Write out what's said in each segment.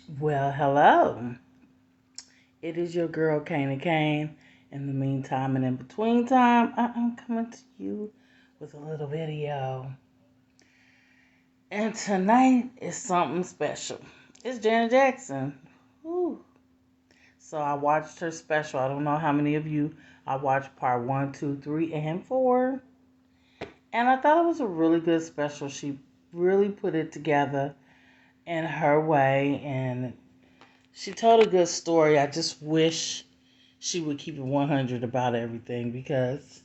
Well, hello. It is your girl, Kane Kane. In the meantime and in between time, I am coming to you with a little video. And tonight is something special. It's Janet Jackson. Woo. So I watched her special. I don't know how many of you. I watched part one, two, three, and four. And I thought it was a really good special. She really put it together in her way. And she told a good story. I just wish she would keep it 100 about everything because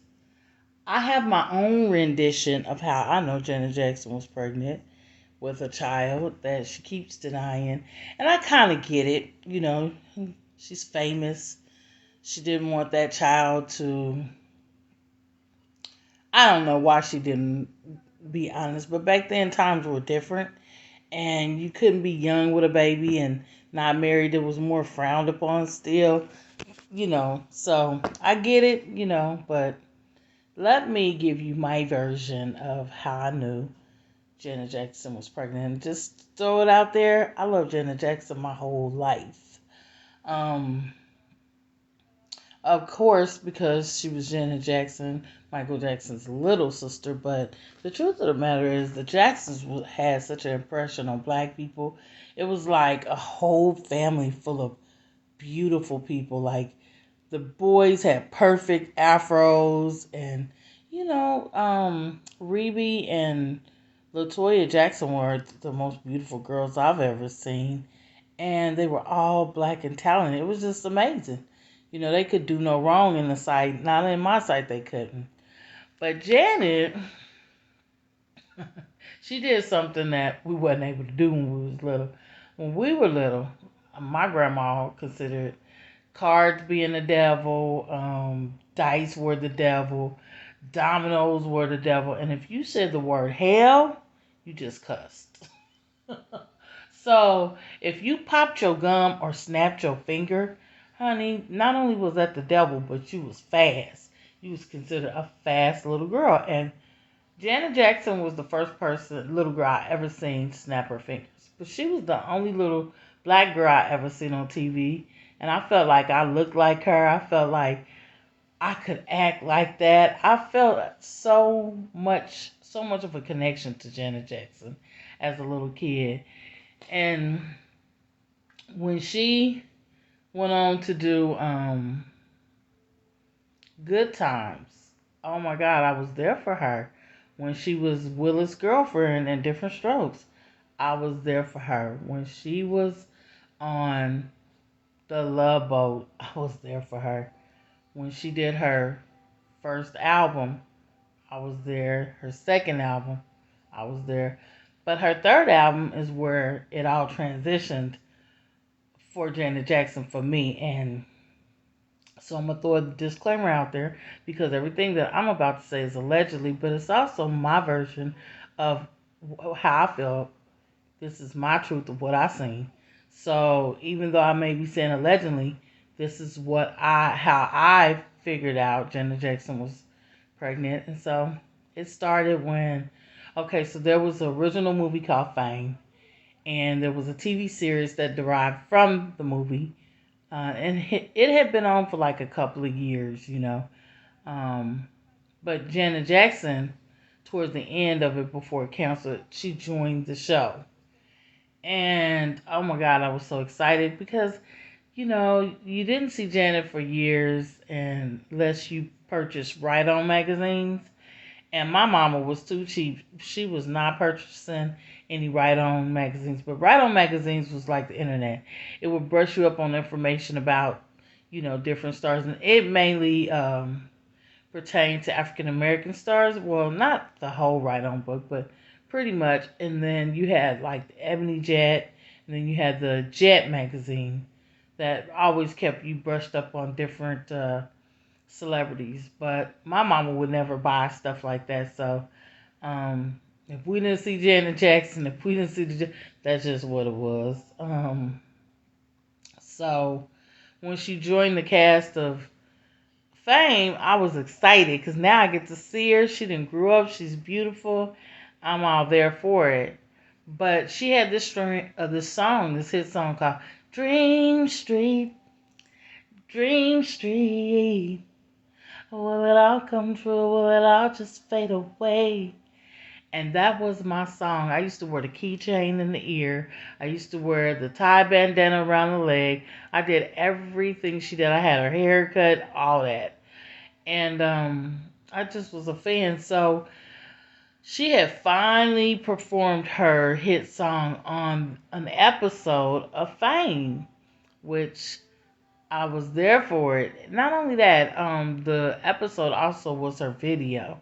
I have my own rendition of how I know Janet Jackson was pregnant with a child that she keeps denying. And I kind of get it. She's famous. She didn't want that child to. I don't know why she didn't be honest, but back then times were different. And you couldn't be young with a baby and not married. It was more frowned upon still, So I get it, but let me give you my version of how I knew Janet Jackson was pregnant. And just throw it out there. I love Janet Jackson my whole life. Um, of course, because she was Janet Jackson, Michael Jackson's little sister. But the truth of the matter is, the Jacksons had such an impression on black people. It was like a whole family full of beautiful people. Like the boys had perfect afros, and Rebe and Latoya Jackson were the most beautiful girls I've ever seen, and they were all black and talented. It was just amazing. They could do no wrong in the sight. Not in my sight, they couldn't. But Janet, she did something that we wasn't able to do when we was little. When we were little, my grandma considered cards being the devil, dice were the devil, dominoes were the devil, and if you said the word hell, you just cussed. So if you popped your gum or snapped your finger, honey, not only was that the devil, but you was fast. You was considered a fast little girl, and Janet Jackson was the first little girl I ever seen snap her fingers. But she was the only little black girl I ever seen on TV. And I felt like I looked like her. I felt like I could act like that. I felt so much of a connection to Janet Jackson as a little kid. And when she went on to do Good Times, oh my God, I was there for her. When she was Willis' girlfriend in Different Strokes, I was there for her. When she was on The Love Boat, I was there for her. When she did her first album, I was there. Her second album, I was there. But her third album is where it all transitioned for Janet Jackson for me. And so I'm going to throw a disclaimer out there because everything that I'm about to say is allegedly, but it's also my version of how I feel. This is my truth of what I seen. So even though I may be saying allegedly, this is how I figured out Janet Jackson was pregnant. And so it started when, okay, so there was an original movie called Fame, and there was a TV series that derived from the movie, and it had been on for like a couple of years. Um, but Janet Jackson, towards the end of it, before it canceled, she joined the show. And oh my God, I was so excited because you didn't see Janet for years unless you purchased Right On magazines. And my mama was too cheap. She was not purchasing any Right On magazines. But Right On magazines was like the internet. It would brush you up on information about, different stars. And it mainly pertained to African American stars. Well, not the whole Right On book, but pretty much. And then you had like the Ebony Jet. And then you had the Jet magazine that always kept you brushed up on different celebrities. But my mama would never buy stuff like that. So if we didn't see Janet Jackson, if we didn't see that's just what it was. So when she joined the cast of Fame, I was excited because now I get to see her. She didn't grow up. She's beautiful. I'm all there for it. But she had this string of this song, this hit song called Dream Street, Dream Street. Will it all come true? Will it all just fade away? And that was my song. I used to wear the keychain in the ear. I used to wear the tie bandana around the leg. I did everything she did. I had her haircut, all that. And I just was a fan. So she had finally performed her hit song on an episode of Fame, which I was there for it. Not only that, the episode also was her video.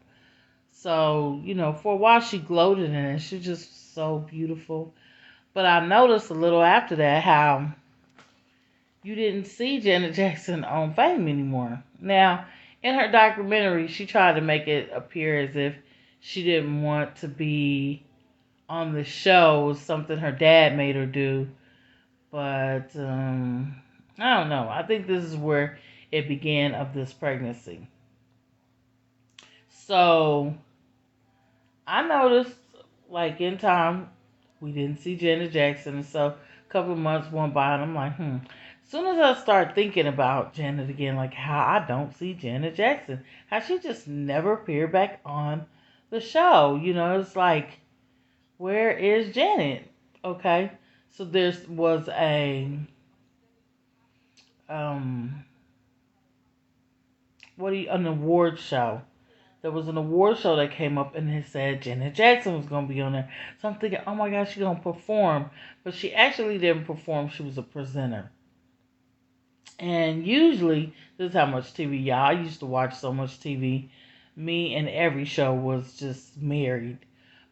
So, for a while she gloated in it. She's just so beautiful. But I noticed a little after that how you didn't see Janet Jackson on Fame anymore. Now, in her documentary, she tried to make it appear as if she didn't want to be on the show. It was something her dad made her do. But, I don't know. I think this is where it began of this pregnancy. So, I noticed, like, in time, we didn't see Janet Jackson. And so a couple of months went by, and I'm like, As soon as I start thinking about Janet again, like how I don't see Janet Jackson, how she just never appeared back on the show. It's like, where is Janet? Okay. So there was um, an award show. There was an award show that came up and it said Janet Jackson was going to be on there. So I'm thinking, oh my gosh, she's going to perform. But she actually didn't perform. She was a presenter. And usually, this is how much TV, y'all. I used to watch so much TV. Me and every show was just married.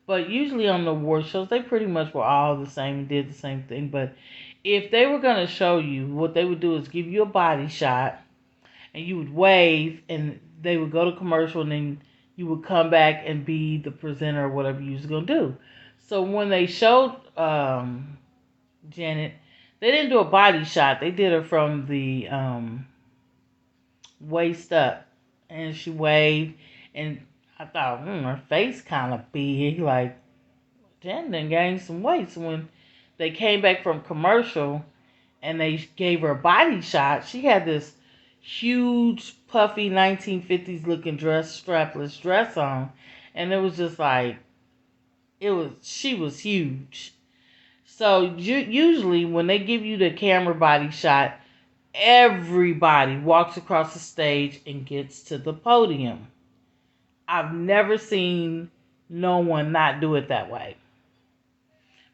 But usually on the award shows, they pretty much were all the same and did the same thing. But if they were going to show you, what they would do is give you a body shot and you would wave and they would go to commercial and then you would come back and be the presenter or whatever you was going to do. So when they showed Janet, they didn't do a body shot. They did her from the waist up. And she waved. And I thought, her face kind of big. Like, Janet done gained some weight. So when they came back from commercial and they gave her a body shot, she had this huge, puffy 1950s looking dress, strapless dress on. And it was just like, she was huge. So usually when they give you the camera body shot, everybody walks across the stage and gets to the podium. I've never seen no one not do it that way.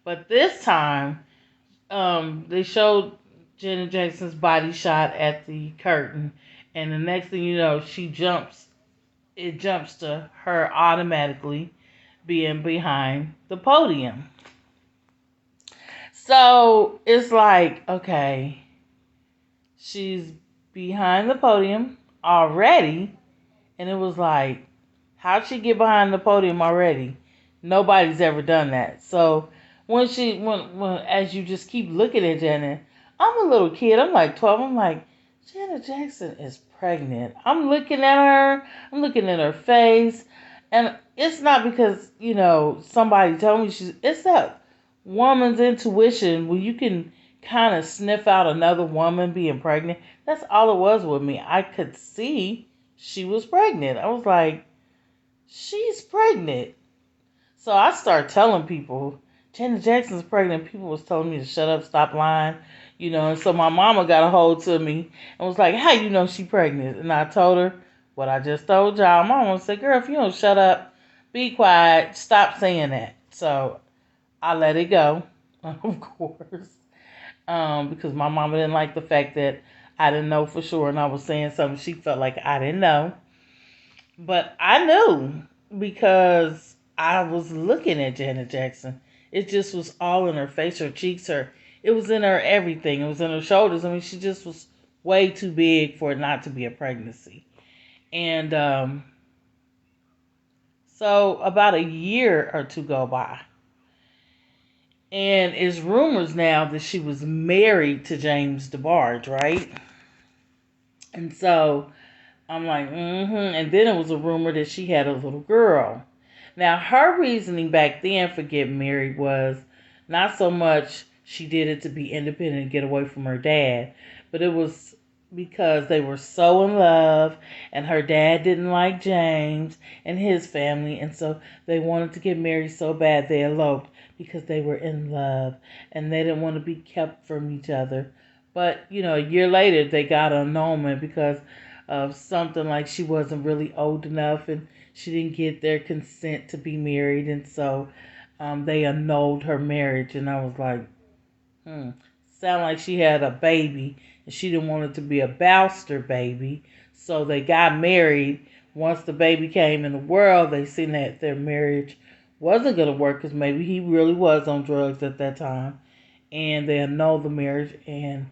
But this time, they showed Janet Jackson's body shot at the curtain, and the next thing you know, it jumps to her automatically being behind the podium. So it's like, okay, she's behind the podium already. And it was like, how'd she get behind the podium already? Nobody's ever done that. So when as you just keep looking at Janet, I'm a little kid. I'm like 12. I'm like, Janet Jackson is pregnant. I'm looking at her. I'm looking at her face. And it's not because, somebody told me it's that woman's intuition when you can kind of sniff out another woman being pregnant. That's all it was with me. I could see she was pregnant. I was like, she's pregnant. So I started telling people, Janet Jackson's pregnant. People was telling me to shut up, stop lying, and so my mama got a hold to me and was like, how you know she pregnant? And I told her what I just told y'all. Mama said, girl, if you don't shut up, be quiet, stop saying that. So I let it go, of course, because my mama didn't like the fact that I didn't know for sure and I was saying something she felt like I didn't know. But I knew because I was looking at Janet Jackson. It just was all in her face, her cheeks, it was in her everything. It was in her shoulders. I mean, she just was way too big for it not to be a pregnancy. And so about a year or two go by. And it's rumors now that she was married to James DeBarge, right? And so I'm like, And then it was a rumor that she had a little girl. Now, her reasoning back then for getting married was Not so much she did it to be independent and get away from her dad, but it was because they were so in love and her dad didn't like James and his family, and so they wanted to get married so bad they eloped because they were in love and they didn't want to be kept from each other. But, a year later they got an annulment because of something like she wasn't really old enough and she didn't get their consent to be married, and so they annulled her marriage. And I was like, sound like she had a baby and she didn't want it to be a bastard baby. So they got married. Once the baby came in the world, they seen that their marriage wasn't going to work because maybe he really was on drugs at that time. And they annulled the marriage. And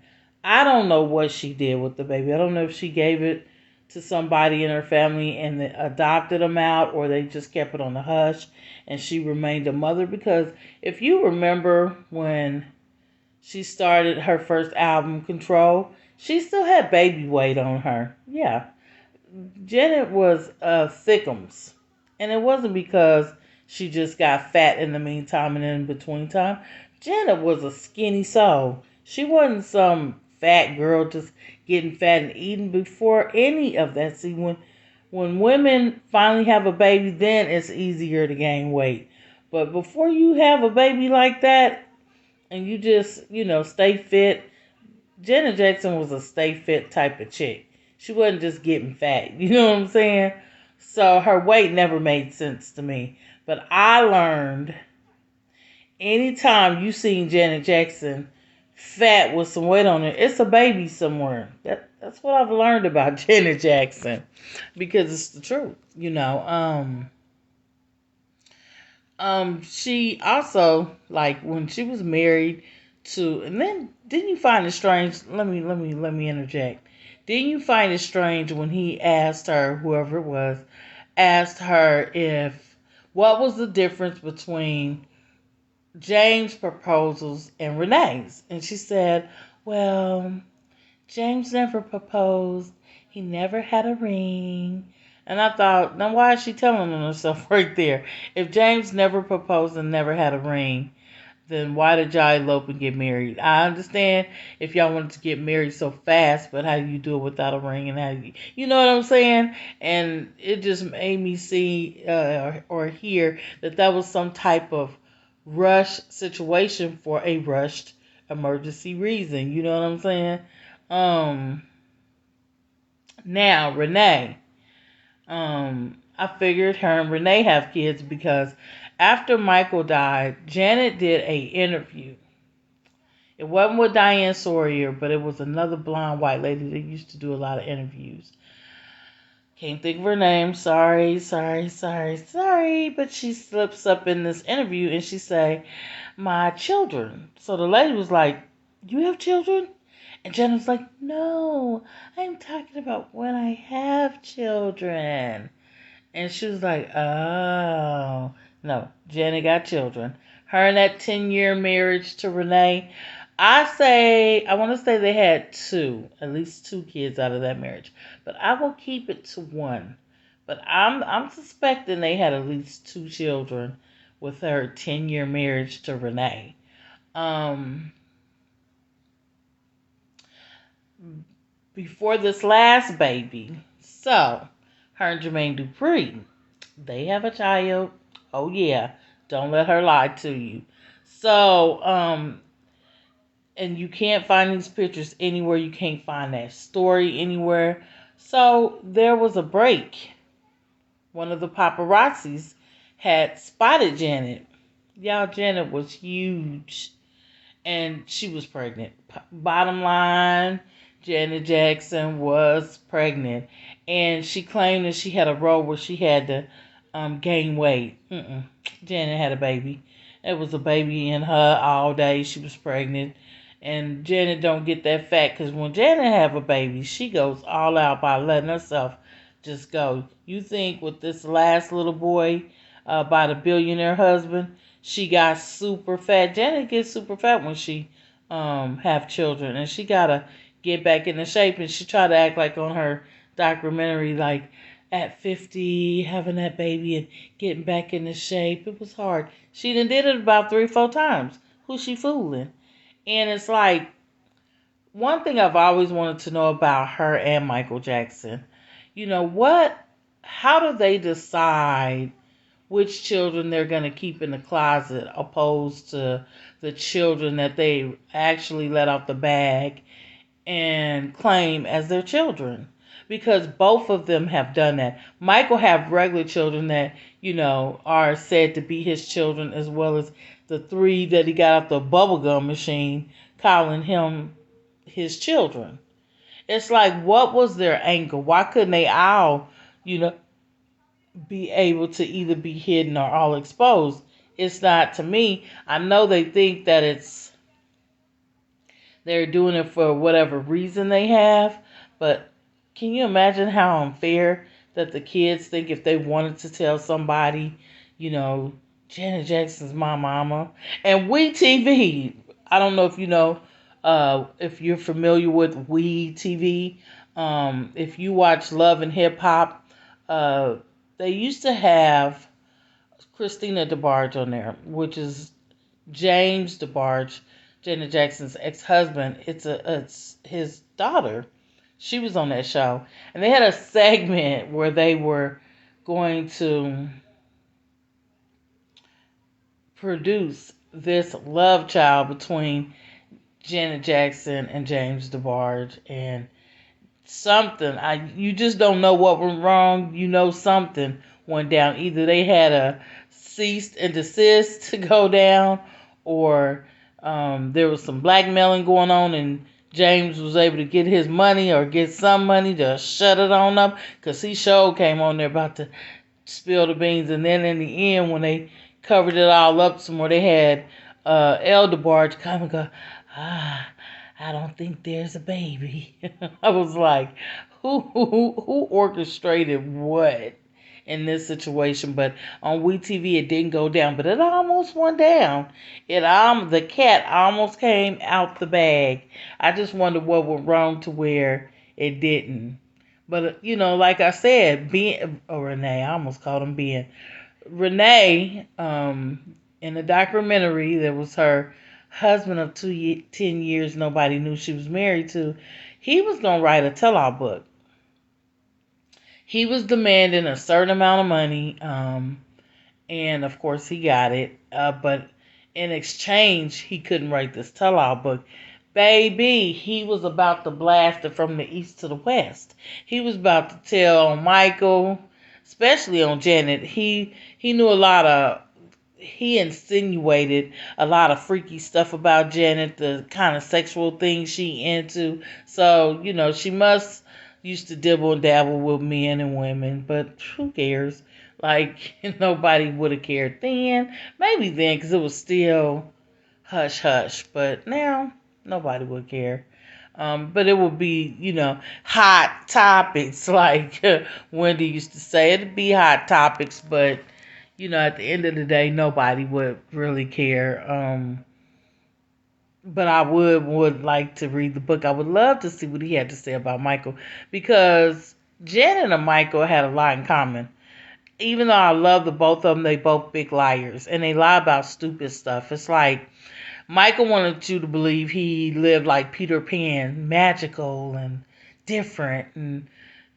I don't know what she did with the baby. I don't know if she gave it to somebody in her family and they adopted him out, or they just kept it on the hush and she remained a mother. Because if you remember when she started her first album, Control, she still had baby weight on her. Yeah. Janet was thickums. And it wasn't because she just got fat in the meantime and in between time. Janet was a skinny soul. She wasn't some fat girl just getting fat and eating before any of that. See, when women finally have a baby, then it's easier to gain weight. But before you have a baby like that, and you just, stay fit. Janet Jackson was a stay fit type of chick. She wasn't just getting fat. You know what I'm saying? So her weight never made sense to me. But I learned anytime you seen Janet Jackson fat with some weight on it, it's a baby somewhere. That's what I've learned about Janet Jackson. Because it's the truth, she also, like, when she was married to, and then didn't you find it strange? Let me interject. Didn't you find it strange when he asked her, whoever it was, asked her if what was the difference between James' proposals and Renee's, and she said, "Well, James never proposed. He never had a ring." And I thought, now why is she telling on herself right there? If James never proposed and never had a ring, then why did y'all elope and get married? I understand if y'all wanted to get married so fast, but how do you do it without a ring? And how do you know what I'm saying? And it just made me see or hear that was some type of rush situation for a rushed emergency reason. You know what I'm saying? Um, Now Renee. I figured her and Renee have kids because after Michael died, Janet did a interview. It wasn't with Diane Sawyer, but it was another blonde white lady that used to do a lot of interviews. Can't think of her name. Sorry. But she slips up in this interview and she say, "My children." So the lady was like, "You have children?" And Janet was like, "No, I'm talking about when I have children." And she was like, "Oh." No, Janet got children. Her and that 10-year marriage to Renee, I want to say they had at least two kids out of that marriage. But I will keep it to one. But I'm suspecting they had at least two children with her 10-year marriage to Renee. Um, Before this last baby, so her and Jermaine Dupri, they have a child. Oh yeah, don't let her lie to you. So, and you can't find these pictures anywhere. You can't find that story anywhere. So there was a break. One of the paparazzis had spotted Janet. Y'all, Janet was huge. And she was pregnant. Bottom line, Janet Jackson was pregnant. And she claimed that she had a role where she had to gain weight. Janet had a baby. It was a baby in her all day. She was pregnant. And Janet don't get that fat because when Janet have a baby, she goes all out by letting herself just go. You think with this last little boy by the billionaire husband, she got super fat. Janet gets super fat when she have children, and she gotta get back into shape. And she tried to act like on her documentary, like at 50, having that baby and getting back into shape. It was hard. She done did it about 3-4 times. who's she fooling? And it's like, one thing I've always wanted to know about her and Michael Jackson, how do they decide which children they're going to keep in the closet opposed to the children that they actually let out the bag and claim as their children? Because both of them have done that. Michael have regular children that, are said to be his children, as well as the three that he got out the bubblegum machine, calling him his children. It's like, what was their angle? Why couldn't they all, you know, be able to either be hidden or all exposed? It's not, to me. I know they think that they're doing it for whatever reason they have, but can you imagine how unfair that the kids think if they wanted to tell somebody, you know, Janet Jackson's my mama? And WeTV, I don't know if you know, if you're familiar with WeTV, if you watch Love and Hip Hop, uh, they used to have Christina DeBarge on there, which is James DeBarge, Janet Jackson's ex-husband. It's his daughter. She was on that show, and they had a segment where they were going to produce this love child between Janet Jackson and James DeBarge, and something, you just don't know what went wrong. Something went down. Either they had a cease and desist to go down, or there was some blackmailing going on, and James was able to get his money or get some money to shut it on up, because he sure came on there about to spill the beans. And then in the end, when they covered it all up some more, they had Elder Barge come and go, ah, I don't think there's a baby. I was like, who orchestrated what in this situation? But on WeTV, it didn't go down, but it almost went down. The cat almost came out the bag. I just wonder what went wrong to where it didn't. But like I said, Renee, I almost called him Ben. Renee, in the documentary, there was her husband of 10 years nobody knew she was married to. He was going to write a tell-all book. He was demanding a certain amount of money, and of course he got it. But in exchange, he couldn't write this tell-all book. Baby, he was about to blast it from the east to the west. He was about to tell Michael, especially on Janet. He knew he insinuated a lot of freaky stuff about Janet, the kind of sexual things she into. So, she must used to dibble and dabble with men and women, but who cares? Like, nobody would have cared then. Maybe then, because it was still hush hush, but now nobody would care. But it would be, hot topics, like Wendy used to say. It'd be hot topics, but at the end of the day, nobody would really care. But I would like to read the book. I would love to see what he had to say about Michael, because Janet and Michael had a lot in common. Even though I love the both of them, they both big liars, and they lie about stupid stuff. It's like Michael wanted you to believe he lived like Peter Pan, magical and different, and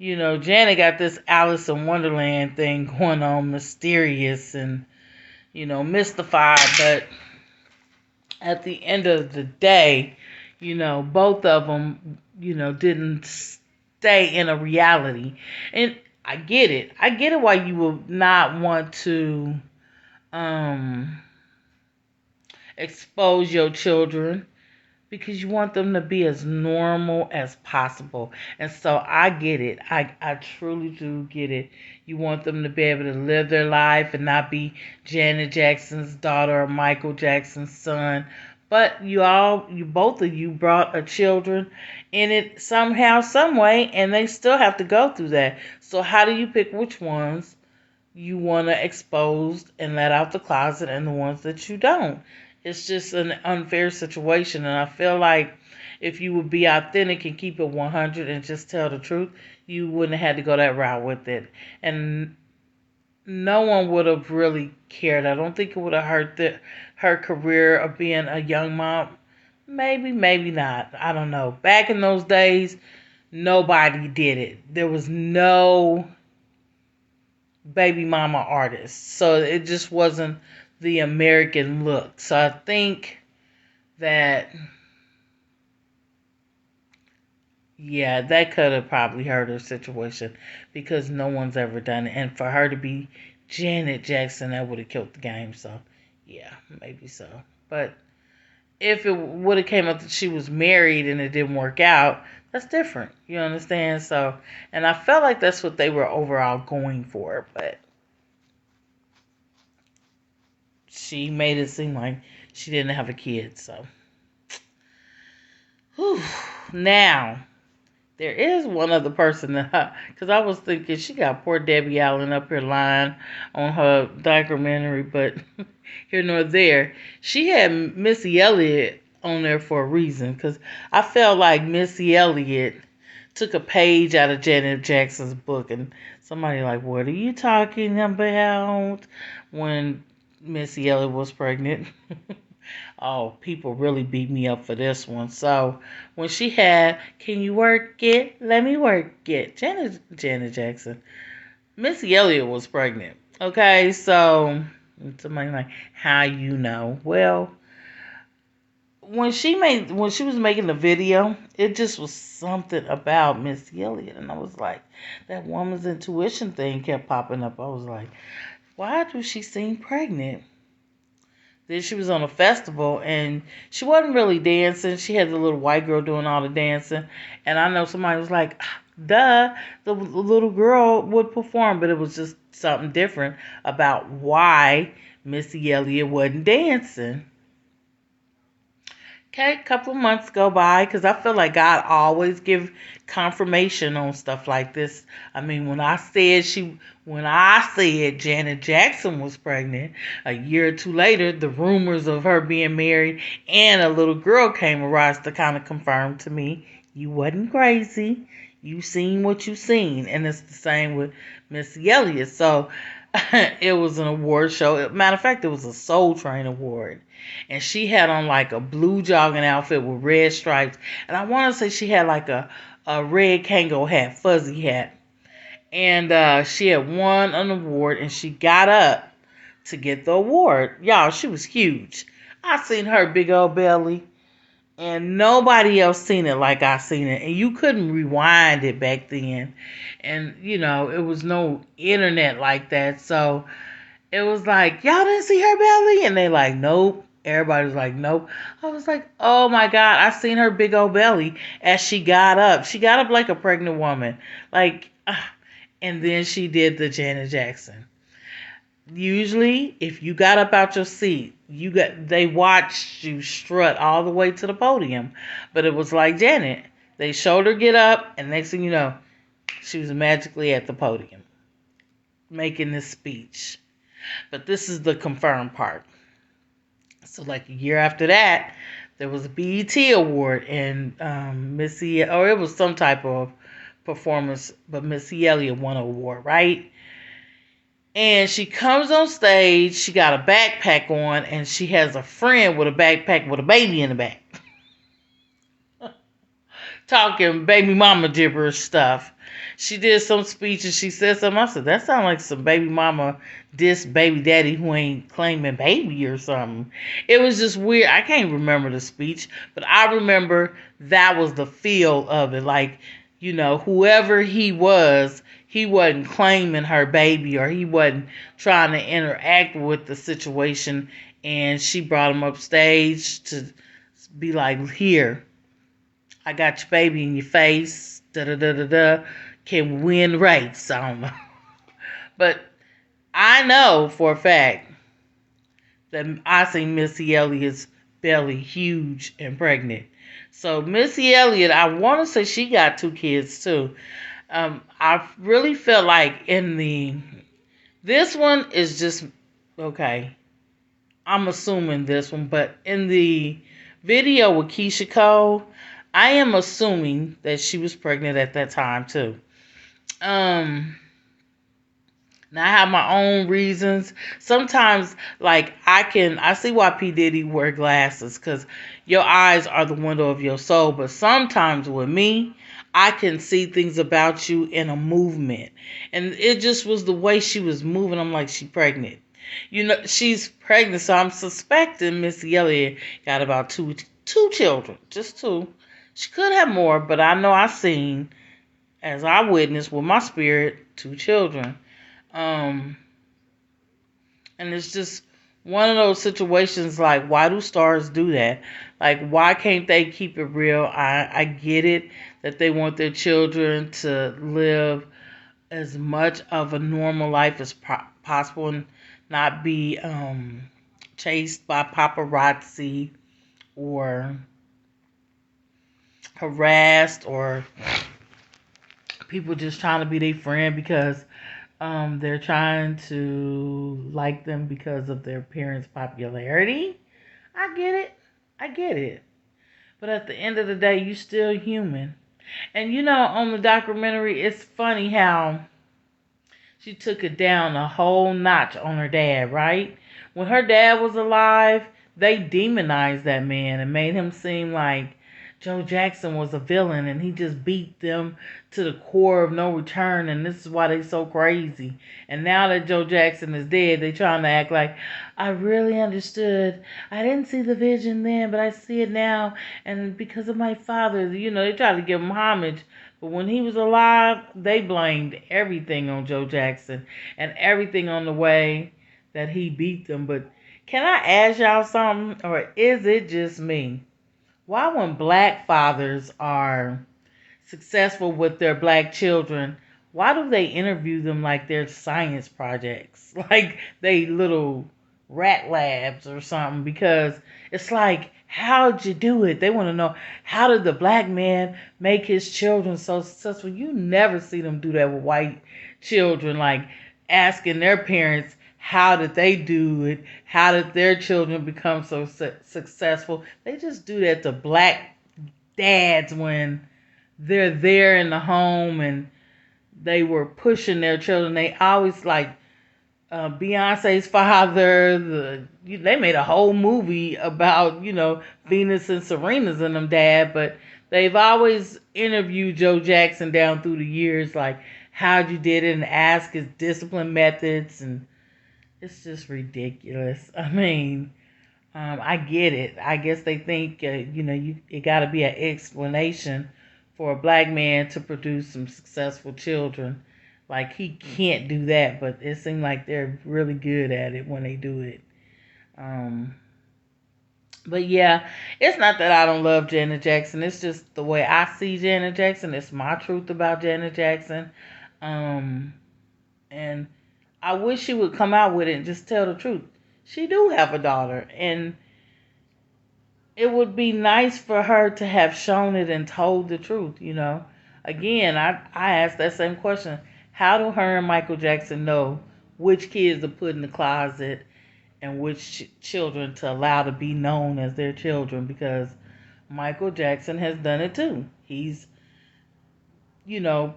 Janet got this Alice in Wonderland thing going on, mysterious and mystified. But at the end of the day, both of them, didn't stay in a reality. And I get it. I get it why you would not want to expose your children, because you want them to be as normal as possible. And so I get it. I truly do get it. You want them to be able to live their life and not be Janet Jackson's daughter or Michael Jackson's son. But you both of you brought a children in it somehow, some way, and they still have to go through that. So how do you pick which ones you want to expose and let out the closet and the ones that you don't? It's just an unfair situation, and I feel like if you would be authentic and keep it 100 and just tell the truth, you wouldn't have had to go that route with it. And no one would have really cared. I don't think it would have her career of being a young mom? Maybe, maybe not. I don't know. Back in those days, nobody did it. There was no baby mama artists. So it just wasn't the American look. So I think that, yeah, that could have probably hurt her situation because no one's ever done it. And for her to be Janet Jackson, that would have killed the game. So, yeah, maybe so. But if it would have came up that she was married and it didn't work out, that's different. You understand? So, and I felt like that's what they were overall going for. But she made it seem like she didn't have a kid. So, whew. Now, there is one other person that, because I was thinking she got poor Debbie Allen up here lying on her documentary, but here nor there. She had Missy Elliott on there for a reason, because I felt like Missy Elliott took a page out of Janet Jackson's book, and somebody like, what are you talking about? When Missy Elliott was pregnant. Oh, people really beat me up for this one. So when she had, can you work it? Let me work it. Janet Jackson. Missy Elliott was pregnant. Okay, so somebody like, how you know? Well, when she was making the video, it just was something about Missy Elliott, and I was like, that woman's intuition thing kept popping up. I was like, why does she seem pregnant? Then she was on a festival and she wasn't really dancing. She had the little white girl doing all the dancing. And I know somebody was like, duh, the little girl would perform, but it was just something different about why Missy Elliott wasn't dancing. Okay, a couple months go by because I feel like God always give confirmation on stuff like this. I mean, when I said Janet Jackson was pregnant, a year or two later, the rumors of her being married and a little girl came arise to kind of confirm to me you wasn't crazy. You seen what you seen, and it's the same with Missy Elliott. So it was an award show. Matter of fact, it was a Soul Train award. And she had on like a blue jogging outfit with red stripes. And I want to say she had like a red Kango hat, fuzzy hat. And she had won an award and she got up to get the award. Y'all, she was huge. I seen her big old belly. And nobody else seen it like I seen it. And you couldn't rewind it back then. And, it was no internet like that. So it was like, y'all didn't see her belly? And they like, nope. Everybody was like, nope. I was like, oh my God, I seen her big old belly as she got up. She got up like a pregnant woman. And then she did the Janet Jackson. Usually, if you got up out your seat, they watched you strut all the way to the podium. But it was like Janet. They showed her get up, and next thing you know, she was magically at the podium making this speech. But this is the confirmed part. So like a year after that, there was a BET award, and Missy, or it was some type of performance, but Missy Elliott won an award, right? And she comes on stage, she got a backpack on, and she has a friend with a backpack with a baby in the back. Talking baby mama gibberish stuff. She did some speech and she said something. I said, that sounds like some baby mama diss baby daddy who ain't claiming baby or something. It was just weird. I can't remember the speech, but I remember that was the feel of it. Like, whoever he wasn't claiming her baby, or he wasn't trying to interact with the situation. And she brought him up stage to be like, here, I got your baby in your face. Da da da da da. Can win race. I don't know. But I know for a fact that I seen Missy Elliott's belly huge and pregnant. So Missy Elliott, I want to say she got 2 kids too. I really felt like this one is just, okay, I'm assuming this one, but in the video with Keisha Cole, I am assuming that she was pregnant at that time too. Now I have my own reasons. Sometimes, like I see why P Diddy wear glasses because your eyes are the window of your soul. But sometimes with me, I can see things about you in a movement, and it just was the way she was moving. I'm like, she pregnant. She's pregnant, so I'm suspecting Missy Elliott got about two children, just two. She could have more, but I know I seen, as I witnessed with my spirit, two children. Um, and it's just one of those situations like, why do stars do that? Like, why can't they keep it real? I get it that they want their children to live as much of a normal life as possible and not be chased by paparazzi or harassed or people just trying to be their friend because they're trying to like them because of their parents' popularity. I get it. I get it. But at the end of the day, you still human. And on the documentary, it's funny how she took it down a whole notch on her dad, right? When her dad was alive, they demonized that man and made him seem like Joe Jackson was a villain and he just beat them to the core of no return and this is why they so crazy. And now that Joe Jackson is dead, they trying to act like I really understood. I didn't see the vision then, but I see it now and because of my father, they try to give him homage. But when he was alive, they blamed everything on Joe Jackson and everything on the way that he beat them. But can I ask y'all something? Or is it just me? Why, when black fathers are successful with their black children, why do they interview them like they're science projects? Like they little rat labs or something? Because it's like, how'd you do it? They want to know, how did the black man make his children so successful? You never see them do that with white children, like asking their parents, how did they do it? How did their children become so successful? They just do that to black dads when they're there in the home and they were pushing their children. They always like Beyonce's father. They made a whole movie about Venus and Serena's and them dad, but they've always interviewed Joe Jackson down through the years, like how'd you did it, and ask his discipline methods, and it's just ridiculous. I mean, I get it. I guess they think it got to be an explanation for a black man to produce some successful children. Like he can't do that, but it seems like they're really good at it when they do it. Um, but yeah, it's not that I don't love Janet Jackson. It's just the way I see Janet Jackson. It's my truth about Janet Jackson. Um, and I wish she would come out with it and just tell the truth. She do have a daughter, and it would be nice for her to have shown it and told the truth. Again, I asked that same question. How do her and Michael Jackson know which kids to put in the closet and which children to allow to be known as their children? Because Michael Jackson has done it too. He's,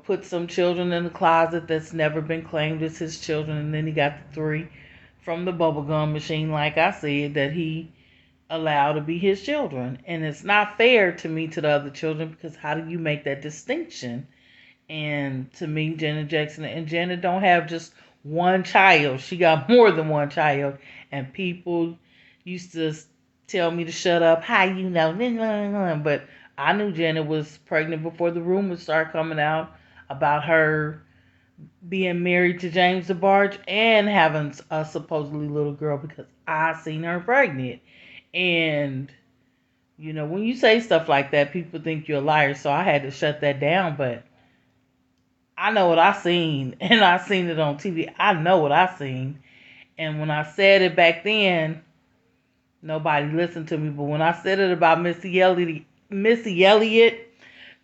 put some children in the closet that's never been claimed as his children, and then he got the three from the bubblegum machine, like I said, that he allowed to be his children. And it's not fair to me to the other children because how do you make that distinction? And to me, Janet Jackson and Janet don't have just one child. She got more than one child. And people used to tell me to shut up. How you know? But I knew Janet was pregnant before the rumors started coming out about her being married to James DeBarge and having a supposedly little girl because I seen her pregnant. And when you say stuff like that, people think you're a liar. So I had to shut that down. But I know what I seen, and I seen it on TV. I know what I seen. And when I said it back then, nobody listened to me. But when I said it about Missy Elliott,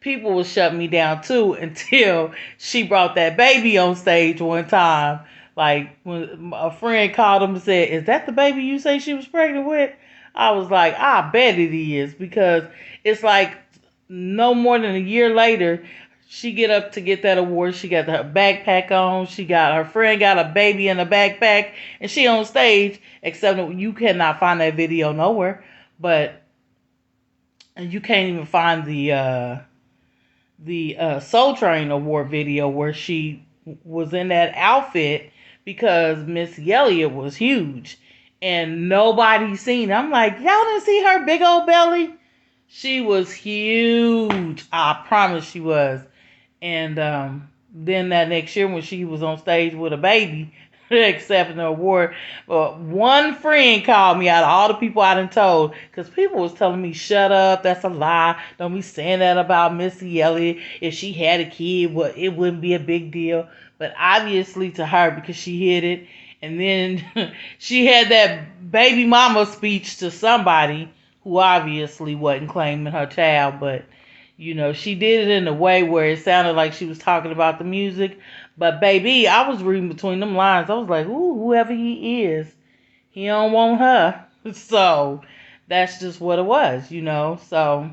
people would shut me down too until she brought that baby on stage one time. Like when a friend called him and said, "Is that the baby you say she was pregnant with?" I was like, "I bet it is," because it's like no more than a year later, She get up to get that award. She got her backpack on. She got her friend got a baby in a backpack, and she on stage. Except that you cannot find that video nowhere, but and you can't even find the Soul Train Award video where she was in that outfit because Missy Elliott was huge and nobody seen it. I'm like, y'all didn't see her big old belly? She was huge. I promise she was. And then that next year when she was on stage with a baby accepting the award, one friend called me out of all the people I done told, because people was telling me, shut up, that's a lie. Don't be saying that about Missy Elliott. If she had a kid, well, it wouldn't be a big deal. But obviously to her, because she hid it. And then she had that baby mama speech to somebody who obviously wasn't claiming her child, but she did it in a way where it sounded like she was talking about the music. But baby, I was reading between them lines. I was like, ooh, whoever he is, he don't want her. So that's just what it was, So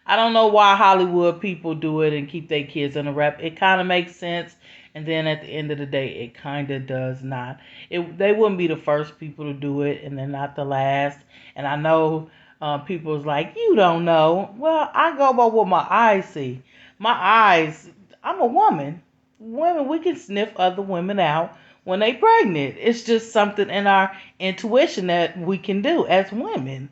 I don't know why Hollywood people do it and keep their kids in a rap. It kind of makes sense. And then at the end of the day, it kind of does not. They wouldn't be the first people to do it, and they're not the last. And I know people's like, you don't know. Well, I go by what my eyes see. My eyes, I'm a woman. Women, we can sniff other women out when they pregnant. It's just something in our intuition that we can do as women.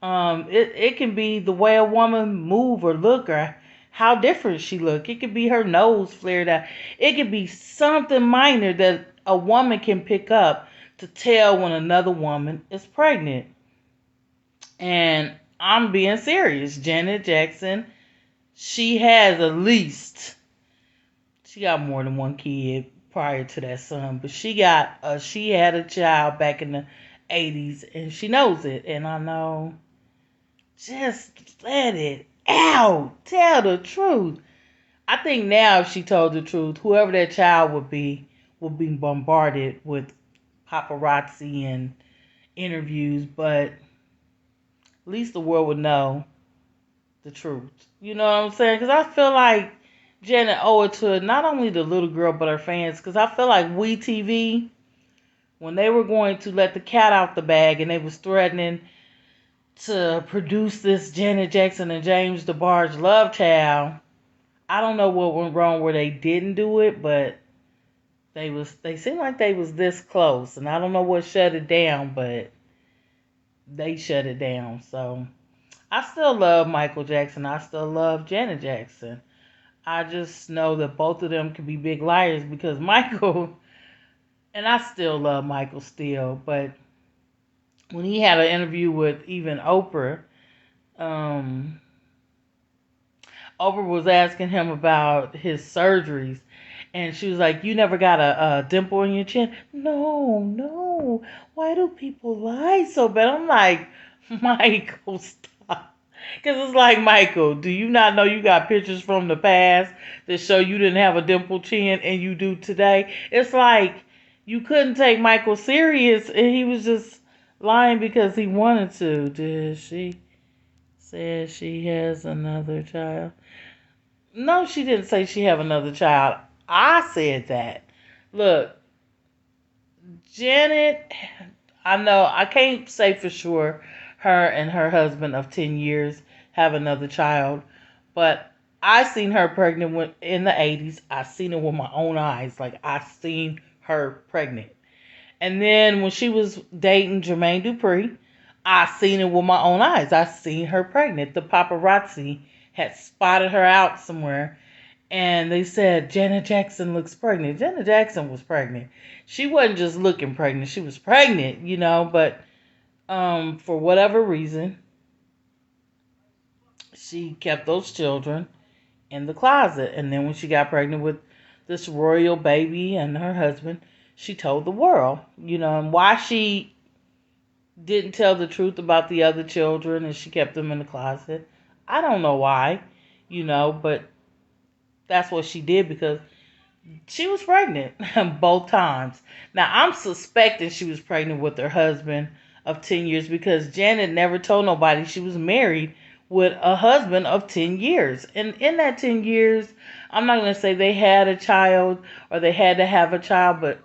It can be the way a woman move or look or how different she look. It could be her nose flared out. It could be something minor that a woman can pick up to tell when another woman is pregnant. And I'm being serious. Janet Jackson, she has she got more than one kid prior to that son, but she had a child back in the 80s and she knows it. And I know, just let it out. Tell the truth. I think now if she told the truth, whoever that child would be bombarded with paparazzi and interviews, but at least the world would know the truth. You know what I'm saying? Because I feel like Janet owed it to not only the little girl but her fans. Because I feel like WeTV, when they were going to let the cat out the bag and they was threatening to produce this Janet Jackson and James DeBarge love child, I don't know what went wrong where they didn't do it, but they seemed like they was this close, and I don't know what shut it down, but they shut it down. So I still love Michael Jackson. I still love Janet Jackson. I just know that both of them can be big liars because Michael, and I still love Michael still, but when he had an interview with even Oprah, Oprah was asking him about his surgeries. And she was like, you never got a dimple in your chin? No, no. Why do people lie so bad? I'm like, Michael, stop. Because it's like, Michael, do you not know you got pictures from the past that show you didn't have a dimple chin and you do today? It's like you couldn't take Michael serious and he was just lying because he wanted to. Did she say she has another child? No, she didn't say she have another child. I said that. Look, Janet, I know I can't say for sure her and her husband of 10 years have another child, but I seen her pregnant in the 80s. I seen it with my own eyes. Like, I seen her pregnant. And then when she was dating Jermaine Dupri, I seen it with my own eyes. I seen her pregnant. The paparazzi had spotted her out somewhere. And they said, Janet Jackson looks pregnant. Janet Jackson was pregnant. She wasn't just looking pregnant. She was pregnant, But for whatever reason, she kept those children in the closet. And then when she got pregnant with this royal baby and her husband, she told the world, and why she didn't tell the truth about the other children and she kept them in the closet. I don't know why, but that's what she did because she was pregnant both times. Now, I'm suspecting she was pregnant with her husband of 10 years because Janet never told nobody she was married with a husband of 10 years. And in that 10 years, I'm not going to say they had a child or they had to have a child, but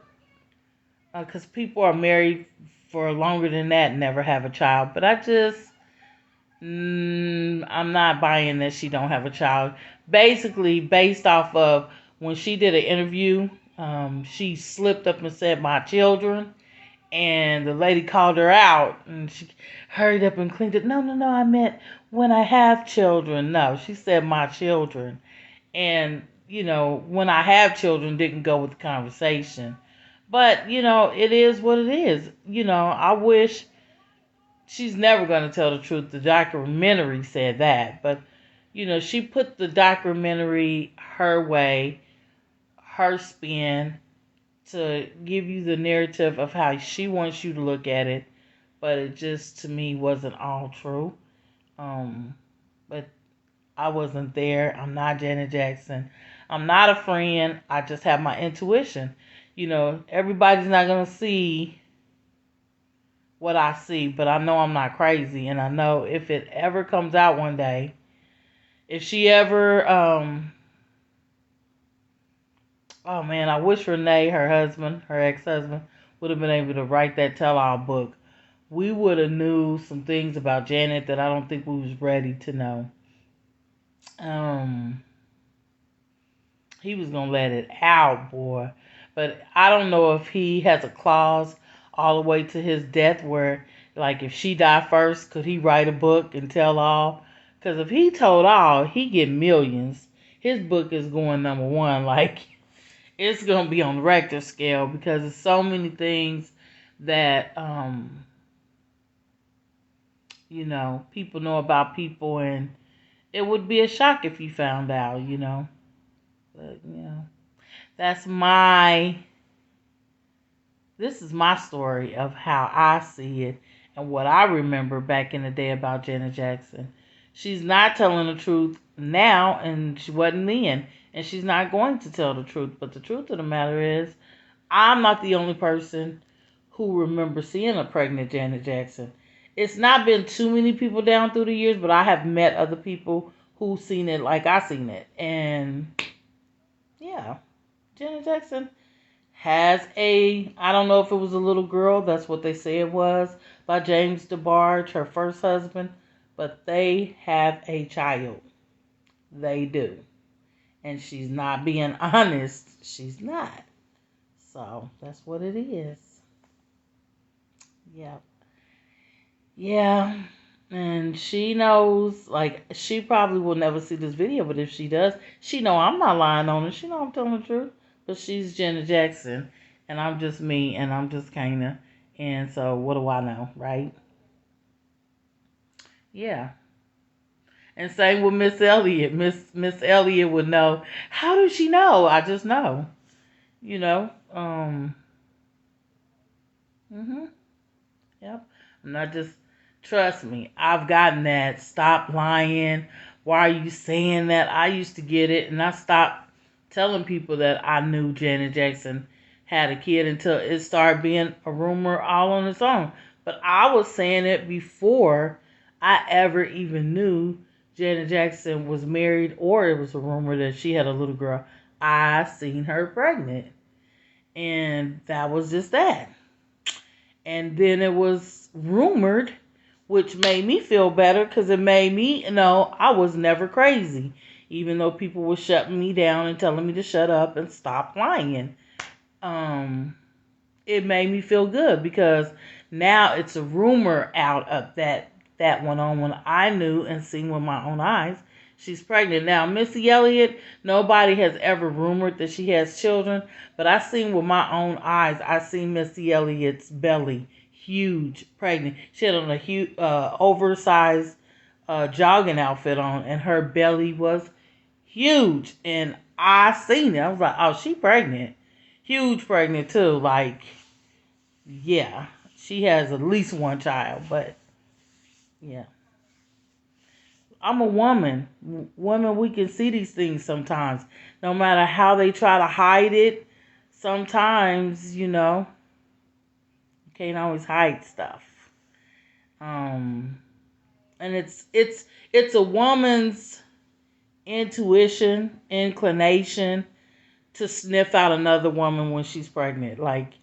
because people are married for longer than that and never have a child. But I just, I'm not buying that she don't have a child. Basically, based off of when she did an interview, she slipped up and said, my children. And the lady called her out and she hurried up and cleaned it. No, no, no, I meant when I have children. No, she said my children. And, when I have children didn't go with the conversation. But, it is what it is. I wish she's never going to tell the truth. The documentary said that. But, she put the documentary her way, her spin, to give you the narrative of how she wants you to look at it. But it just, to me, wasn't all true. But I wasn't there. I'm not Janet Jackson. I'm not a friend. I just have my intuition. Everybody's not going to see what I see, but I know I'm not crazy. And I know if it ever comes out one day, if she ever, oh man, I wish Renee, her husband, her ex-husband, would have been able to write that tell-all book. We would have knew some things about Janet that I don't think we was ready to know. He was gonna let it out, boy. But I don't know if he has a clause all the way to his death where, like, if she died first, could he write a book and tell all? Because if he told all, he get millions. His book is going number one. Like, it's gonna be on the Richter scale because there's so many things that people know about people, and it would be a shock if you found out. But that's this is my story of how I see it and what I remember back in the day about Janet Jackson. She's not telling the truth now, and she wasn't then, and she's not going to tell the truth. But the truth of the matter is, I'm not the only person who remembers seeing a pregnant Janet Jackson. It's not been too many people down through the years, but I have met other people who've seen it like I seen it. And yeah, Janet Jackson has I don't know if it was a little girl, that's what they say it was, by James DeBarge, her first husband, but they have a child. They do. And she's not being honest. She's not. So that's what it is. Yeah. Yeah. And she knows, like, she probably will never see this video, but if she does, she know I'm not lying on her. She know I'm telling the truth. But she's Janet Jackson, and I'm just me, and I'm just kinda, and so what do I know, right? Yeah. And same with Miss Elliott. Miss Elliott would know. How does she know? I just know. You know. Mhm. Yep. I'm not just. Trust me. I've gotten that. Stop lying. Why are you saying that? I used to get it, and I stopped telling people that I knew Janet Jackson had a kid until it started being a rumor all on its own. But I was saying it before I ever even knew Janet Jackson was married, or it was a rumor that she had a little girl. I seen her pregnant, and that was just that. And then it was rumored, which made me feel better because it made me know I was never crazy, even though people were shutting me down and telling me to shut up and stop lying. Um, it made me feel good because now it's a rumor out of that went on when I knew and seen with my own eyes she's pregnant. Now, Missy Elliott, nobody has ever rumored that she has children, but I seen with my own eyes. I seen Missy Elliott's belly, huge, pregnant. She had on a huge, oversized jogging outfit on, and her belly was huge. And I seen it. I was like, oh, she pregnant. Huge pregnant too. Like, yeah, she has at least one child, but yeah. I'm a woman. Women, we can see these things sometimes. No matter how they try to hide it, sometimes, you can't always hide stuff. Um, And it's a woman's intuition, inclination to sniff out another woman when she's pregnant. Like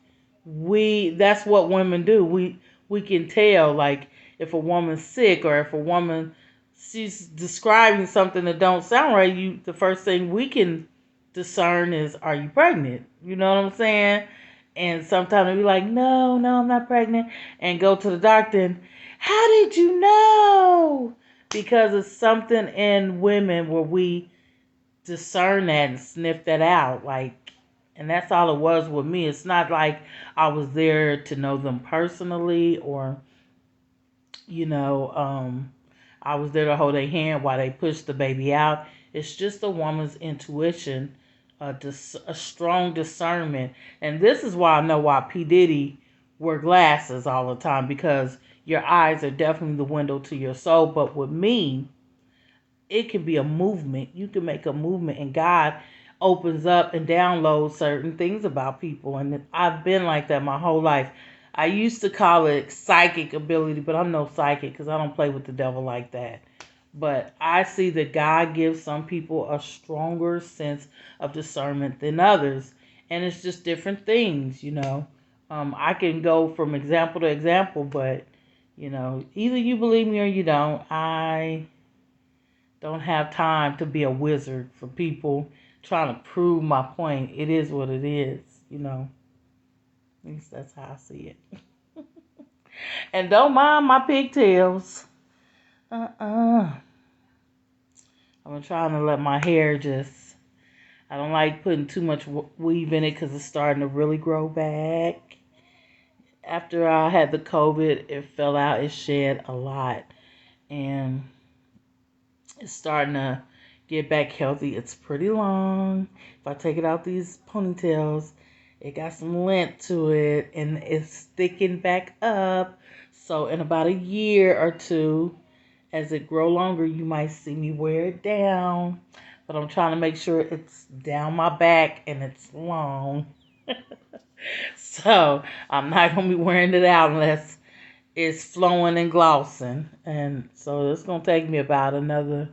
that's what women do. We can tell, like, if a woman's sick, or if a woman, she's describing something that don't sound right, the first thing we can discern is, are you pregnant? You know what I'm saying? And sometimes we be like, no, no, I'm not pregnant, and go to the doctor and, how did you know? Because it's something in women where we discern that and sniff that out. Like, and that's all it was with me. It's not like I was there to know them personally, or, you know, I was there to hold their hand while they pushed the baby out. It's just a woman's intuition, a strong discernment. And this is why I know why P. Diddy wear glasses all the time, because your eyes are definitely the window to your soul. But with me, it can be a movement. You can make a movement, and God opens up and downloads certain things about people. And I've been like that my whole life. I used to call it psychic ability, but I'm no psychic because I don't play with the devil like that. But I see that God gives some people a stronger sense of discernment than others. And it's just different things, you know. I can go from example to example, but, you know, either you believe me or you don't. I don't have time to be a wizard for people trying to prove my point. It is what it is, you know. At least that's how I see it. And don't mind my pigtails. I've been trying to let my hair just, I don't like putting too much weave in it because it's starting to really grow back. After I had the COVID, it fell out, it shed a lot. And it's starting to get back healthy. It's pretty long. If I take it out these ponytails, it got some length to it, and it's thickened back up. So in about a year or two, as it grow longer, you might see me wear it down. But I'm trying to make sure it's down my back and it's long. So I'm not going to be wearing it out unless it's flowing and glossing. And so it's going to take me about another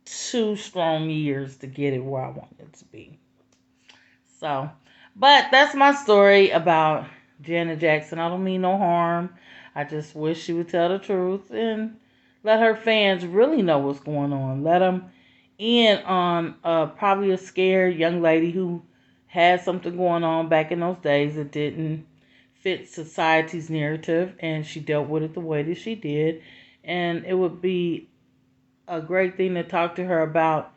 2 strong years to get it where I want it to be. So, but that's my story about Janet Jackson. I don't mean no harm. I just wish she would tell the truth and let her fans really know what's going on. Let them in on probably a scared young lady who had something going on back in those days that didn't fit society's narrative, and she dealt with it the way that she did. And it would be a great thing to talk to her about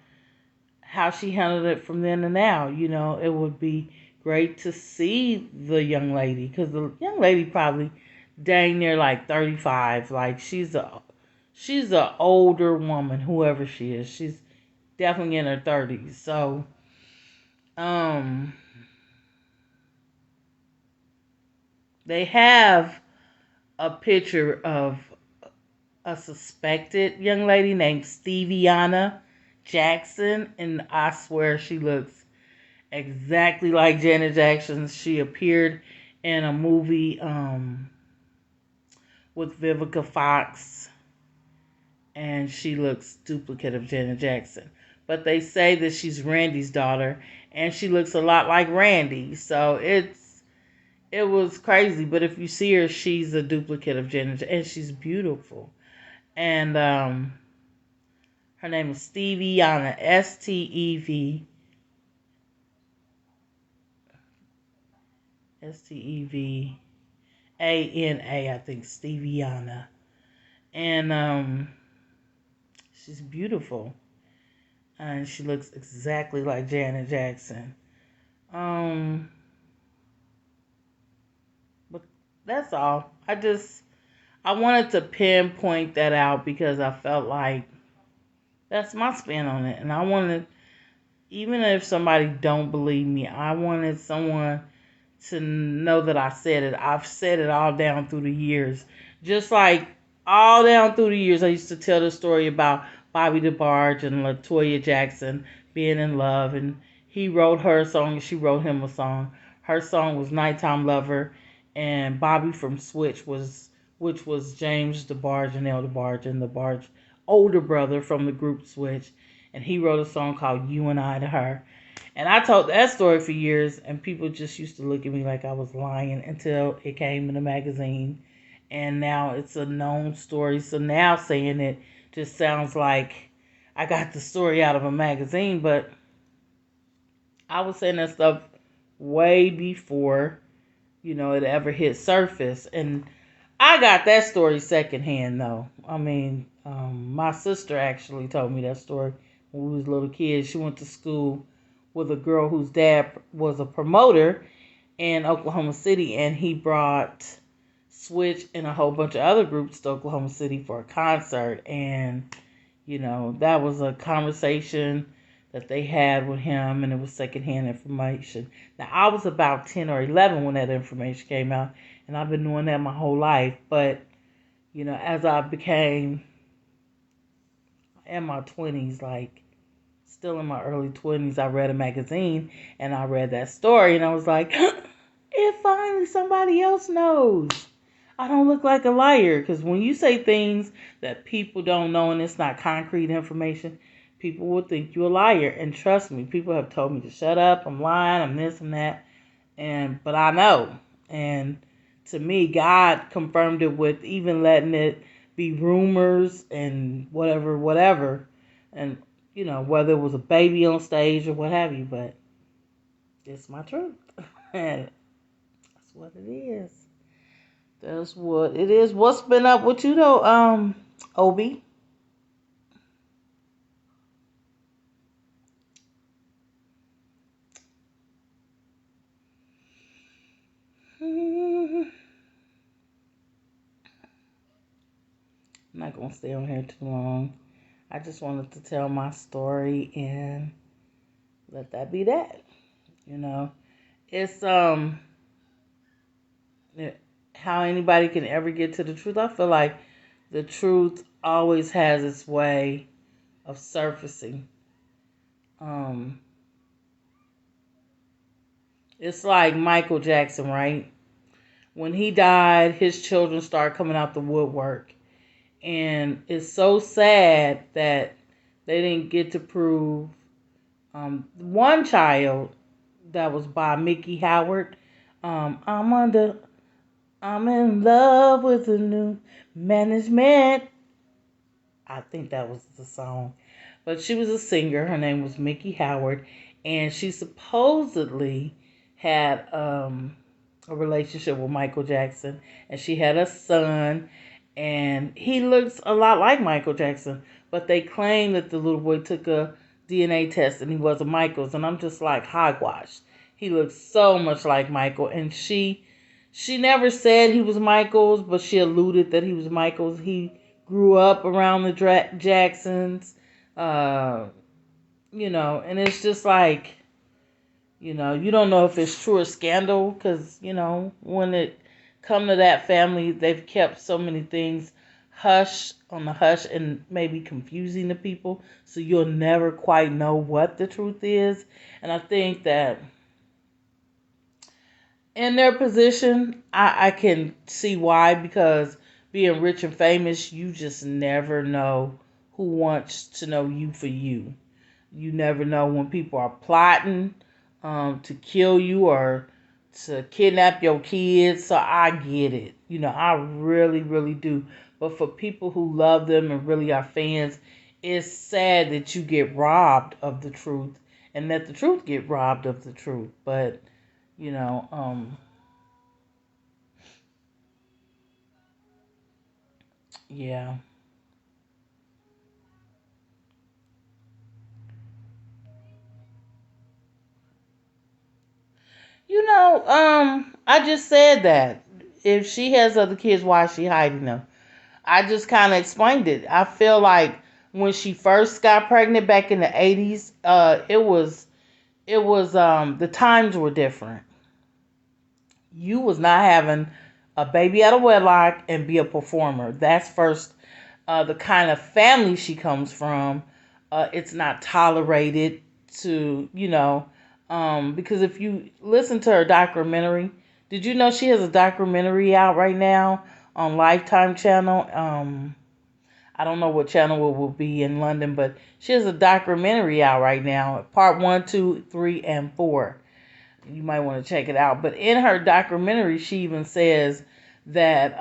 how she handled it from then to now. You know, it would be great to see the young lady, because the young lady probably dang near like 35. Like she's a older woman, whoever she is. She's definitely in her 30s. So they have a picture of a suspected young lady named Steviana Jackson, and I swear she looks exactly like Janet Jackson. She appeared in a movie with Vivica Fox, and she looks duplicate of Janet Jackson. But they say that she's Randy's daughter, and she looks a lot like Randy. So it was crazy. But if you see her, she's a duplicate of Janet, and she's beautiful. And her name is Steviana, Steveana, I think, Steviana. And she's beautiful, and she looks exactly like Janet Jackson. But that's all. I wanted to pinpoint that out because I felt like that's my spin on it, and I wanted, even if somebody don't believe me, I wanted someone to know that I said it. I've said it all down through the years. Just like all down through the years, I used to tell the story about Bobby DeBarge and LaToya Jackson being in love, and he wrote her a song and she wrote him a song. Her song was Nighttime Lover, and Bobby from Switch was which was James DeBarge and El DeBarge, and the Barge older brother from the group Switch, and he wrote a song called "You and I" to her. And I told that story for years, and people just used to look at me like I was lying until it came in a magazine, and now it's a known story. So now saying it just sounds like I got the story out of a magazine, but I was saying that stuff way before it ever hit surface. And I got that story secondhand, though. I mean, my sister actually told me that story when we was little kids. She went to school with a girl whose dad was a promoter in Oklahoma City, and he brought Switch and a whole bunch of other groups to Oklahoma City for a concert. And, that was a conversation that they had with him, and it was secondhand information. Now, I was about 10 or 11 when that information came out, and I've been doing that my whole life. But, as I became in my 20s, like still in my early 20s, I read a magazine and I read that story, and I was like, if finally somebody else knows. I don't look like a liar, because when you say things that people don't know and it's not concrete information, people will think you're a liar. And trust me, people have told me to shut up, I'm lying, I'm this and that. But I know. And to me, God confirmed it with even letting it be rumors and whatever. And, whether it was a baby on stage or what have you. But it's my truth. And that's what it is. That's what it is. What's been up with you though, Obi? I'm not gonna stay on here too long. I just wanted to tell my story and let that be that. You know, it's how anybody can ever get to the truth. I feel like the truth always has its way of surfacing. Um, it's like Michael Jackson, right? When he died, his children started coming out the woodwork. And it's so sad that they didn't get to prove one child that was by Mickey Howard. I'm in love with the new management. I think that was the song. But she was a singer. Her name was Mickey Howard. And she supposedly had a relationship with Michael Jackson. And she had a son. And he looks a lot like Michael Jackson. But they claim that the little boy took a DNA test and he wasn't Michael's. And I'm just like, hogwash. He looks so much like Michael. And she never said he was Michael's, but she alluded that he was Michael's. He grew up around the Jacksons, uh, and it's just like, you don't know if it's true or scandal, because, when it come to that family, they've kept so many things hush on the hush and maybe confusing the people, so you'll never quite know what the truth is. And I think that in their position, I can see why, because being rich and famous, you just never know who wants to know you for you. You never know when people are plotting to kill you or to kidnap your kids. So I get it. I really, really do. But for people who love them and really are fans, it's sad that you get robbed of the truth and that the truth get robbed of the truth. But, you know, um, yeah. I just said that. If she has other kids, why is she hiding them? I just kind of explained it. I feel like when she first got pregnant back in the 80s, it was the times were different. You was not having a baby out of wedlock and be a performer. That's first. The kind of family she comes from, it's not tolerated to, because if you listen to her documentary, did you know she has a documentary out right now on Lifetime channel. I don't know what channel it will be in London, but she has a documentary out right now, part 1, 2, 3, and 4. You might want to check it out. But in her documentary, she even says that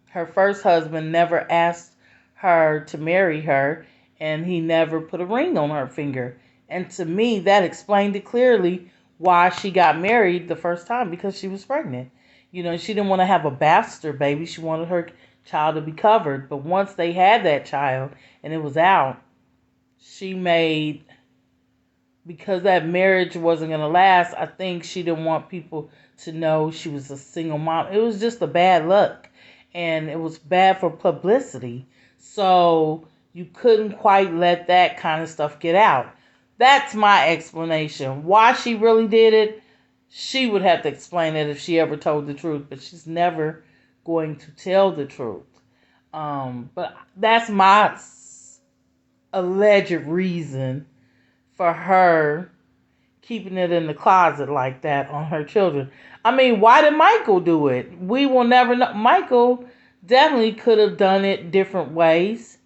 her first husband never asked her to marry her, and he never put a ring on her finger. And to me, that explained it clearly why she got married the first time, because she was pregnant. She didn't want to have a bastard baby. She wanted her child to be covered. But once they had that child and it was out, she made, because that marriage wasn't going to last, I think she didn't want people to know she was a single mom. It was just a bad luck, and it was bad for publicity. So you couldn't quite let that kind of stuff get out. That's my explanation. Why she really did it, she would have to explain it if she ever told the truth, but she's never going to tell the truth. But that's my alleged reason for her keeping it in the closet like that on her children. I mean, why did Michael do it? We will never know. Michael definitely could have done it different ways.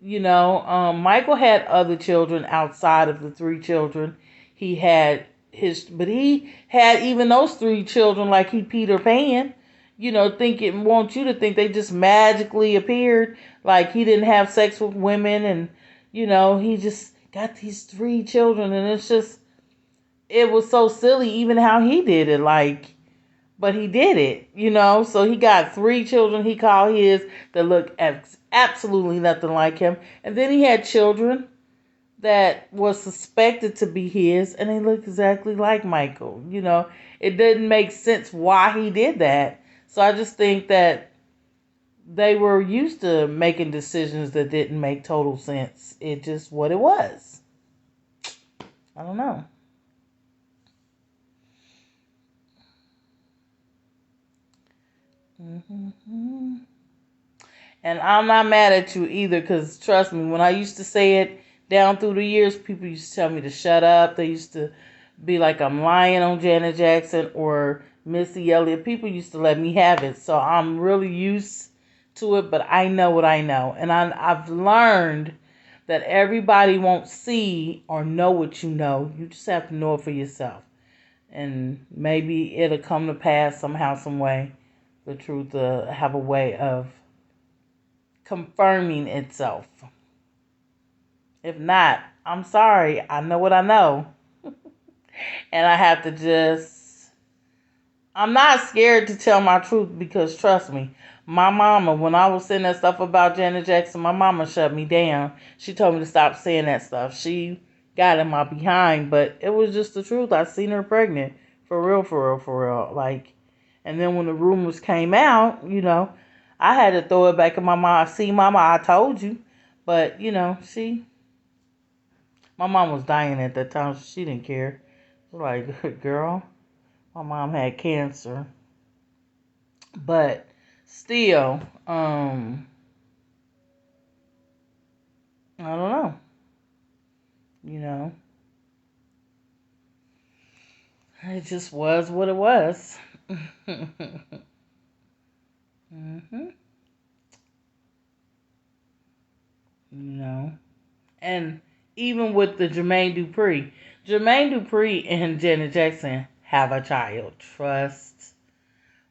Michael had other children outside of the 3 children. He had but he had even those 3 children like he Peter Pan. Want you to think they just magically appeared, like he didn't have sex with women, and he just got these 3 children, and it was so silly even how he did it, but he did it, so he got 3 children he called his that look absolutely nothing like him, and then he had children that was suspected to be his, and they look exactly like Michael. It didn't make sense why he did that. So I just think that they were used to making decisions that didn't make total sense. It just what it was. I don't know. Mm-hmm. And I'm not mad at you either, because trust me, when I used to say it down through the years, people used to tell me to shut up. They used to be like I'm lying on Janet Jackson or Missy Elliott. People used to let me have it. So I'm really used to it, but I know what I know. And I've learned that everybody won't see or know what you know. You just have to know it for yourself. And maybe it'll come to pass somehow, some way. The truth have a way of confirming itself. If not, I'm sorry. I know what I know. And I have to I'm not scared to tell my truth, because trust me, my mama, when I was saying that stuff about Janet Jackson, my mama shut me down. She told me to stop saying that stuff. She got in my behind, but it was just the truth. I seen her pregnant. For real, for real, for real. And then when the rumors came out, I had to throw it back in my mom. See, mama, I told you. But, my mom was dying at that time, so she didn't care. Like, girl, my mom had cancer. But still, I don't know. You know, it just was what it was. hmm You know, and even with the Jermaine Dupri and Janet Jackson have a child. Trust.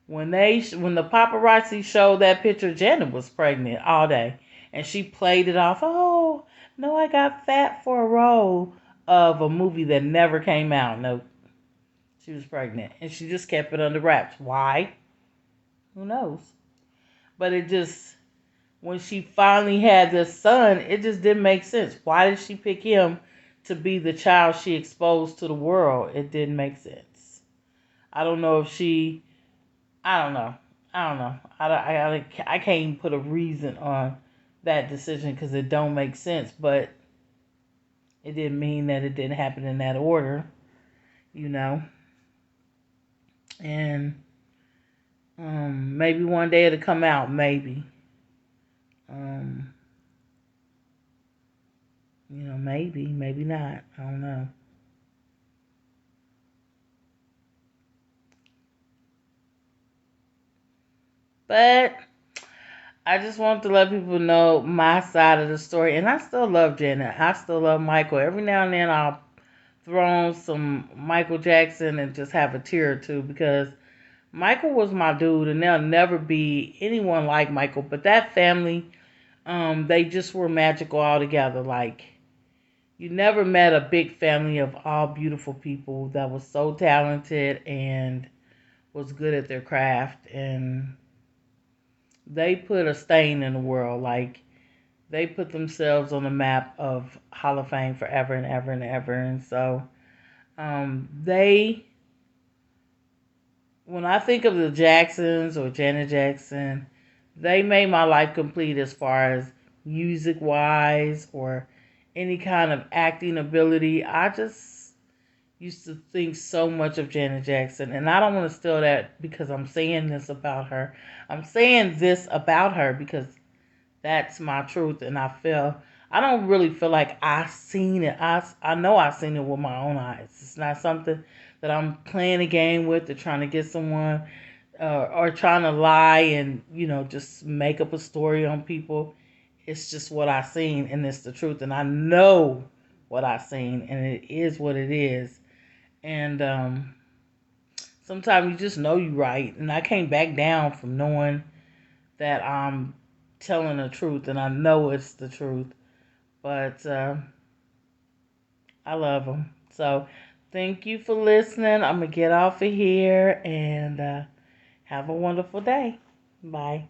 When the paparazzi showed that picture, Janet was pregnant all day, and she played it off. Oh no, I got fat for a role of a movie that never came out. No, she was pregnant, and she just kept it under wraps. Why? Who knows? But it just, when she finally had this son, it just didn't make sense. Why did she pick him to be the child she exposed to the world? It didn't make sense. I don't know if she, I don't know. I don't know. I can't even put a reason on that decision, because it don't make sense. But it didn't mean that it didn't happen in that order, you know. And maybe one day it'll come out. Maybe. Um, maybe not. I don't know. But I just want to let people know my side of the story. And I still love Janet. I still love Michael. Every now and then I'll throw on some Michael Jackson and just have a tear or two because Michael was my dude and there'll never be anyone like Michael. But that family, they just were magical all together. Like, you never met a big family of all beautiful people that was so talented and was good at their craft. And they put a stain in the world. Like, they put themselves on the map of Hall of Fame forever and ever and ever. And so, they, when I think of the Jacksons or Janet Jackson, they made my life complete as far as music wise or any kind of acting ability. I just used to think so much of Janet Jackson, and I don't want to steal that because I'm saying this about her. I'm saying this about her because that's my truth, and I don't really feel like I seen it. I know I seen it with my own eyes. It's not something that I'm playing a game with or trying to get someone or trying to lie and just make up a story on people. It's just what I seen, and it's the truth, and I know what I seen, and it is what it is. And sometimes you just know you right, and I can't back down from knowing that I'm telling the truth, and I know it's the truth. But I love them. So thank you for listening. I'm gonna get off of here and have a wonderful day. Bye.